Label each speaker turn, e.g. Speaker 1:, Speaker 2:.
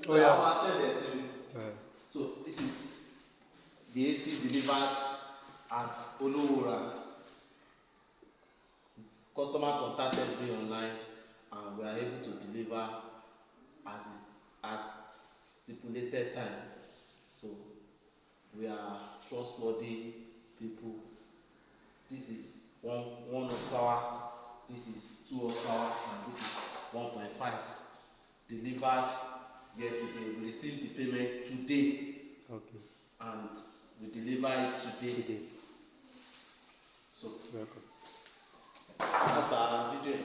Speaker 1: Oh yeah. So this is the AC delivered at Olowura. Customer contacted me online and we are able to deliver at stipulated time. So we are trustworthy people. This is one horsepower, this is 2 horsepower, and this is 1.5. Delivered yesterday. We received the payment today.
Speaker 2: Okay.
Speaker 1: And we deliver it today. So
Speaker 2: welcome.
Speaker 1: that's our video.